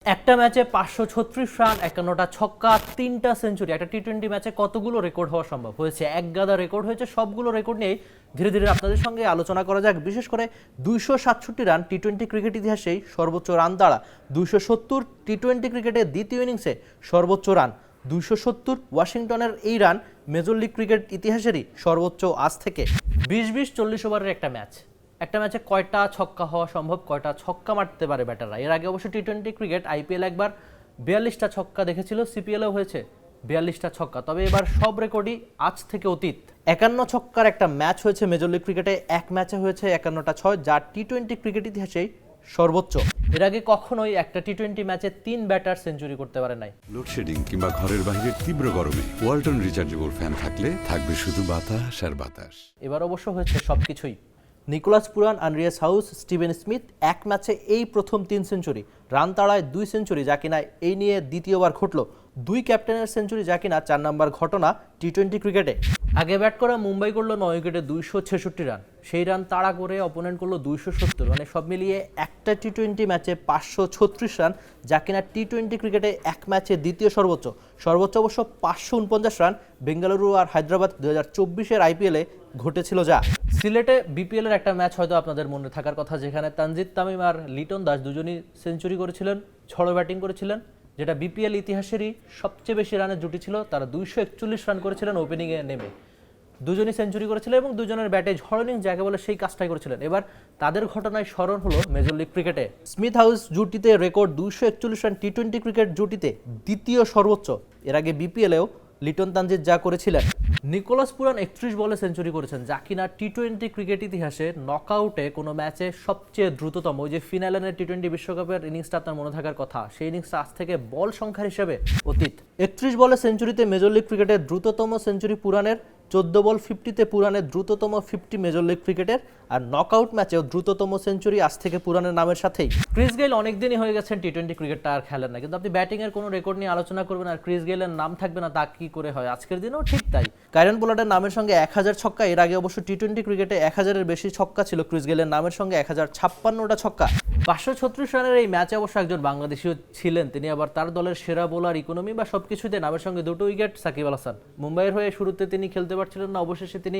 একটা ম্যাচে 536 রান, 51টা ছক্কা, 3টা সেঞ্চুরি। একটা টি-20 ম্যাচে কতগুলো রেকর্ড হওয়া সম্ভব? হয়েছে এক গাদা রেকর্ড হয়েছে। সবগুলো রেকর্ড নিয়েই ধীরে ধীরে আপনাদের সঙ্গে আলোচনা করা যাক। বিশেষ করে 267 রান টি-20 ক্রিকেট ইতিহাসেই সর্বোচ্চ রান তাড়া, 270 টি-20 ক্রিকেটের দ্বিতীয় ইনিংসে সর্বোচ্চ রান, 270 ওয়াশিংটনের এই রান মেজর লিগ ক্রিকেট ইতিহাসেরই সর্বোচ্চ আজ থেকে। 20-20 40 ওভারের একটা ম্যাচে কয়টা ছক্কা হওয়া সম্ভব, কয়টা ছক্কা মারতে পারে ব্যাটাররা? এর আগে অবশ্য টি-20 ক্রিকেট আইপিএল একবার 42টা ছক্কা দেখেছিল, সিপিএলও হয়েছে 42টা ছক্কা। তবে এবার সব রেকর্ডই আজ থেকে অতীত। 51 ছক্কার একটা ম্যাচ হয়েছে মেজর লিগ ক্রিকেটে, এক ম্যাচে হয়েছে 51টা ছয়, যা টি-20 ক্রিকেট ইতিহাসেই সর্বোচ্চ। এর আগে কখনোই একটা টি-20 ম্যাচে 3 ব্যাটার সেঞ্চুরি করতে পারে নাই। লোডশেডিং কিংবা ঘরের বাইরের তীব্র গরমে ওয়ালটন রিচার্জেবল ফ্যান থাকলে থাকবে শুধু বাতাস আর বাতাস। এবার অবশ্য হয়েছে সবকিছুই। Nicholas Pooran, Andreas house, Steven Smith এক ম্যাচে এই প্রথম 3 সেঞ্চুরি, রান তাড়ায় 2 সেঞ্চুরি, যা কিনা এই নিয়ে দ্বিতীয়বার ঘটল। 2 ক্যাপ্টেনের সেঞ্চুরি, যা কিনা 4 নম্বর ঘটনা টি-20 ক্রিকেটে। আগে ব্যাট করা মুম্বাই করলো 9 উইকেটে 266 রান, সেই রান তাড়া করে অপোনেন্ট করলো 270। মানে সব মিলিয়ে একটা টি-20 ম্যাচে 536 রান, যা কিনা টি-20 ক্রিকেটে এক ম্যাচে দ্বিতীয় সর্বোচ্চ। অবশ্য 549 রান বেঙ্গালুরু আর হায়দ্রাবাদ 2024-এর আইপিএলে ঘটেছিল। যা সিলেটে বিপিএলের একটা ম্যাচ হয়তো আপনাদের মনে থাকার কথা, যেখানে তানজিদ তামিম আর লিটন দাস দুজনই সেঞ্চুরি করেছিলেন, ঝড়ো ব্যাটিং করেছিলেন, যেটা বিপিএল ইতিহাসেরই সবচেয়ে বেশি রানের জুটি ছিল। তারা 241 রান করেছিলেন ওপেনিংয়ে নেমে, দুজনই সেঞ্চুরি করেছিলেন এবং দুজনের ব্যাটে ঝড়ো ইনিংস যাকে বলে সেই কাজটাই করেছিলেন। এবার তাদের ঘটনায় স্মরণ হলো মেজর লিগ ক্রিকেটে। স্মিথ হাউস জুটিতে রেকর্ড 241 রান, টি-20 ক্রিকেট জুটিতে দ্বিতীয় সর্বোচ্চ। এর আগে বিপিএলেও লিটন তানজিদ যা করেছিলেন। নিকোলাস পুরান 31 বলে সেঞ্চুরি করেছেন, যা কিনা টি-20 ক্রিকেট ইতিহাসে নকআউটে কোনো ম্যাচে সবচেয়ে দ্রুততম। ওই যে ফিনালের টি-20 বিশ্বকাপের ইনিংসটা আপনার মনে থাকার কথা, সেই ইনিংসটা আজ থেকে বল সংখ্যার হিসেবে অতীত। 31 বলে সেঞ্চুরিতে মেজর লিগ ক্রিকেটের দ্রুততম সেঞ্চুরি পুরানের, 14 বল 50-তে পুরানের দ্রুততম 50 মেজর লিগ ক্রিকেটের, আর নকআউট ম্যাচেও দ্রুততম সেঞ্চুরি আজ থেকে পুরানের নামের সাথেই। ক্রিস গেইল অনেকদিনই হয়ে গেছেন টি-20 ক্রিকেটটা আর খেলেন না, কিন্তু আপনি ব্যাটিংয়ের কোনো রেকর্ড নিয়ে আলোচনা করবেন আর ক্রিস গেইলের নাম থাকবে না, তা কি করে হয়? আজকের দিনেও ঠিক তাই। কায়রন পোলার্ডের নামের সঙ্গে 1000 ছক্কা। এর আগে অবশ্য টি-20 ক্রিকেটে 1000-এর বেশি ছক্কা ছিল ক্রিস গেইলের নামের সঙ্গে 1056টা ছক্কা। 536 রানের এই ম্যাচে অবশ্য একজন বাংলাদেশিও ছিলেন, তিনি আবার তার দলের সেরা বোলার, ইকোনমি বা সবকিছুতে নামের সঙ্গে 2 উইকেট, সাকিব আল হাসান। মুম্বাইয়ের হয়ে শুরুতে তিনি খেলতে পারছিলেন না, অবশেষে তিনি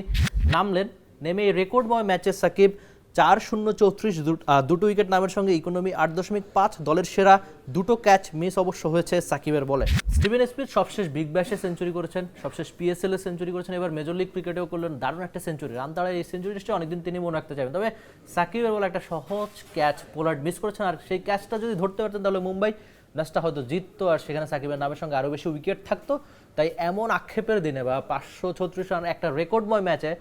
নামলেন। নেমে রেকর্ডময় ম্যাচে সাকিব 4-0-34, 2 উইকেট নামের সঙ্গে ইকোনমি 8.5, দলের সেরা 2টো ক্যাচ মিস অবশ্য হয়েছে সাকিবের বলে। স্টিভেন স্মিথ সবশেষ বিগ ব্যাশে সেঞ্চুরি করেছেন, সবশেষ পিএসএল এ সেঞ্চুরি করেছেন, এবার মেজর লিগ ক্রিকেটেও করলেন দারুণ একটা সেঞ্চুরি। রান তাড়ায় এই সেঞ্চুরিটা অনেকদিন তিনি মনে রাখতে চাইবেন। তবে সাকিবের বলে একটা সহজ ক্যাচ পোলার্ড মিস করেছেন, আর সেই ক্যাচটা যদি ধরতে পারতেন তাহলে মুম্বাই ম্যাচটা হয়তো জিততো, আর সেখানে সাকিবের নামের সঙ্গে আরও বেশি উইকেট থাকতো। তাই এমন আক্ষেপের দিনে বা 536 রান একটা রেকর্ডময় ম্যাচে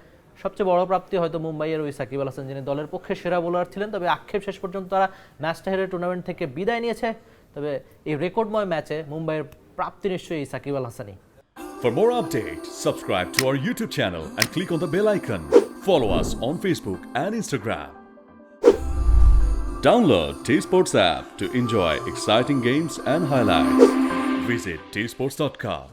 সবচেয়ে বড় প্রাপ্তি হয়তো মুম্বাইয়ের ওই সাকিব আল হাসান, যিনি দলের পক্ষে সেরা বোলার ছিলেন। তবে আক্ষেপ শেষ পর্যন্ত তারা ম্যাচটা হেরে টুর্নামেন্ট থেকে বিদায় নিয়েছে। তবে এই রেকর্ডময় ম্যাচে মুম্বাইয়ের প্রাপ্তি নিশ্চয়ই Shakib Al হাসানই। For more updates, subscribe to our YouTube channel and click on the bell icon. Follow us on Facebook and Instagram. Download T-Sports app to enjoy exciting games and highlights. Visit tsports.com.